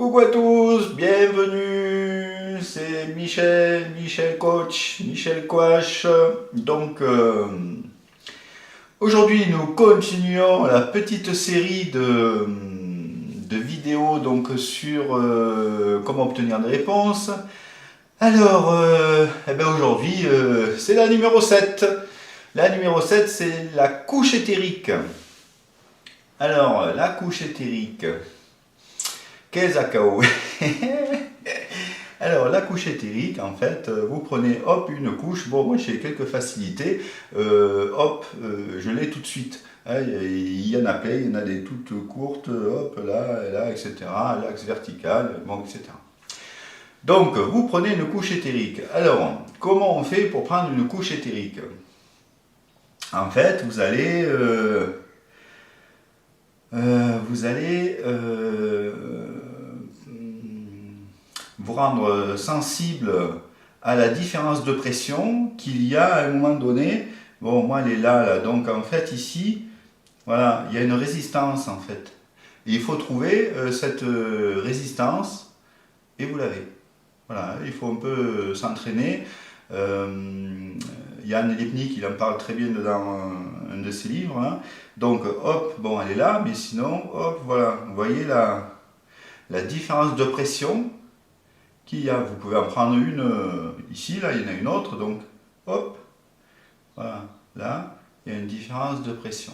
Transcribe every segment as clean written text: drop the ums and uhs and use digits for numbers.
Coucou à tous, bienvenue, c'est Michel Coach, Michel Coach. Donc aujourd'hui nous continuons la petite série de vidéos donc, sur comment obtenir des réponses. Alors aujourd'hui c'est la numéro 7. La numéro 7 c'est la couche éthérique. Alors la couche éthérique. Qu'est-ce que Alors la couche éthérique, en fait, vous prenez hop une couche. Bon, moi j'ai quelques facilités. Je l'ai tout de suite. Il y en a plein, il y en a des toutes courtes, hop là, etc. L'axe vertical, bon, etc. Donc vous prenez une couche éthérique. Alors comment on fait pour prendre une couche éthérique? En fait, vous allez vous rendre sensible à la différence de pression qu'il y a à un moment donné. Bon, moi elle est là, donc en fait ici, voilà, il y a une résistance en fait. Et il faut trouver cette résistance et vous l'avez. Voilà, il faut un peu s'entraîner. Yann Lipnik, il en parle très bien dans un de ses livres. Hein. Donc hop, bon elle est là, mais sinon, hop, voilà, vous voyez la différence de pression qu'il y a. Vous pouvez en prendre une ici, là il y en a une autre, donc hop, voilà, là il y a une différence de pression.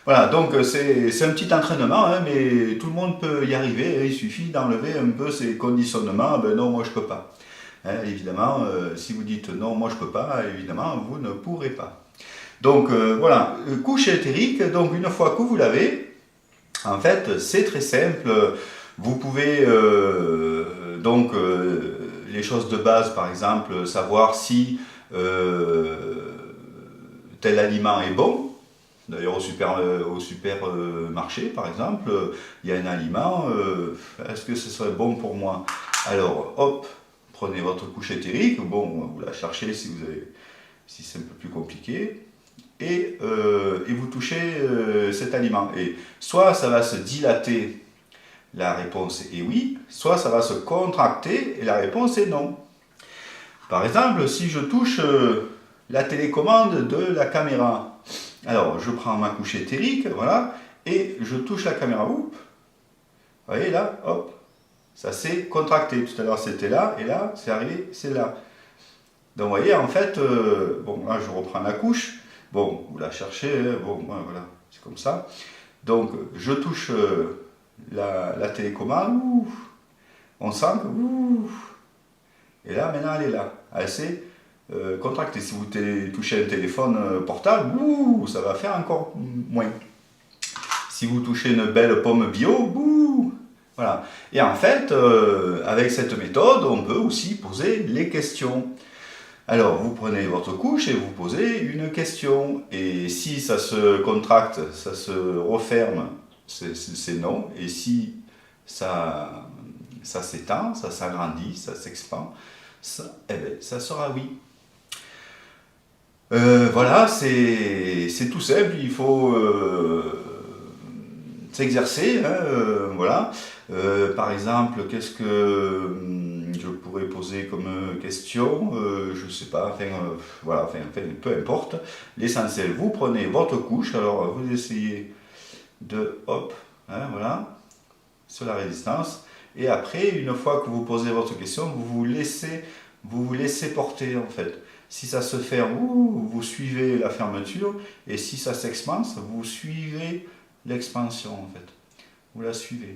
Voilà, donc c'est un petit entraînement, hein, mais tout le monde peut y arriver, hein, il suffit d'enlever un peu ces conditionnements. Ben non, moi je peux pas. Hein, évidemment, si vous dites non, moi je peux pas, évidemment, vous ne pourrez pas. Donc voilà, couche éthérique, donc une fois que vous l'avez, en fait c'est très simple. Vous pouvez les choses de base, par exemple, savoir si tel aliment est bon. D'ailleurs au supermarché par exemple, il y a un aliment, est-ce que ce serait bon pour moi? Alors hop, prenez votre couche éthérique, bon vous la cherchez si c'est un peu plus compliqué, et vous touchez cet aliment. Et soit ça va se dilater, la réponse est oui, soit ça va se contracter et la réponse est non. Par exemple, si je touche la télécommande de la caméra, alors je prends ma couche éthérique, voilà, et je touche la caméra, oups, vous voyez là, hop, ça s'est contracté. Tout à l'heure c'était là, et là c'est arrivé, c'est là. Donc vous voyez, en fait, bon là je reprends la couche, bon, vous la cherchez, bon, voilà, c'est comme ça. Donc je touche la télécommande, ouh, on sent que, ouh, et là maintenant elle est là, elle s'est contractée. Si vous touchez un téléphone portable, ouh, ça va faire encore moins. Si vous touchez une belle pomme bio, ouh, voilà. Et en fait, avec cette méthode, on peut aussi poser les questions. Alors, vous prenez votre couche et vous posez une question. Et si ça se contracte, ça se referme, c'est non. Et si ça s'étend, ça s'agrandit, ça s'expand, eh bien, ça sera oui. Voilà, c'est tout simple, il faut s'exercer, hein, voilà. Par exemple, qu'est-ce que je pourrais poser comme question, je sais pas, voilà, peu importe. L'essentiel, vous prenez votre couche, alors vous essayez de, hop, hein, voilà, sur la résistance, et après, une fois que vous posez votre question, vous vous laissez porter en fait. Si ça se ferme, vous suivez la fermeture, et si ça s'expanse, vous suivez l'expansion en fait. Vous la suivez.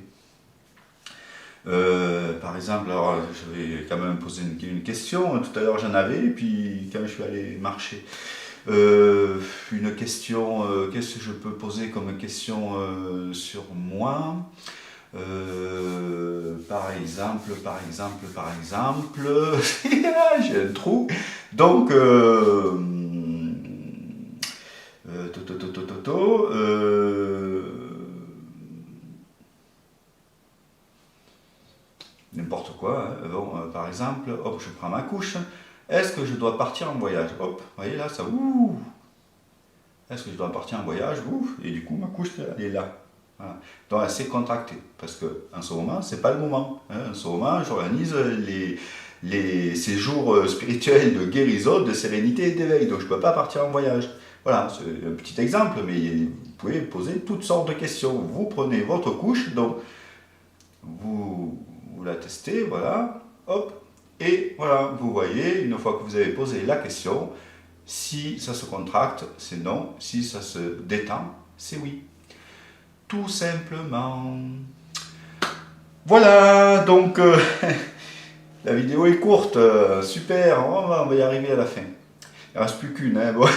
Par exemple, alors je vais quand même poser une question. Tout à l'heure j'en avais, et puis quand je suis allé marcher, une question, qu'est-ce que je peux poser comme question sur moi? Par exemple, j'ai un trou. Donc, n'importe quoi. Hein. Bon, par exemple, hop, je prends ma couche. Est-ce que je dois partir en voyage? Hop, vous voyez là, ça ouh. Est-ce que je dois partir en voyage? Ouf, et du coup, ma couche, elle est là. Voilà. Donc elle s'est contractée, parce qu'en ce moment, c'est pas le moment. Hein. En ce moment, j'organise les séjours spirituels de guérison, de sérénité et d'éveil, donc je ne peux pas partir en voyage. Voilà, c'est un petit exemple, mais vous pouvez poser toutes sortes de questions. Vous prenez votre couche, donc vous la testez, voilà, hop, et voilà, vous voyez, une fois que vous avez posé la question, si ça se contracte, c'est non, si ça se détend, c'est oui. Tout simplement. Voilà, donc la vidéo est courte, super, on va y arriver à la fin. Il ne reste plus qu'une, hein, bon.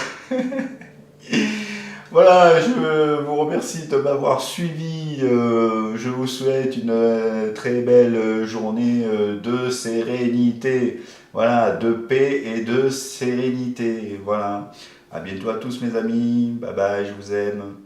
Voilà, je vous remercie de m'avoir suivi. Je vous souhaite une très belle journée de sérénité. Voilà, de paix et de sérénité. Voilà. À bientôt à tous mes amis. Bye bye, je vous aime.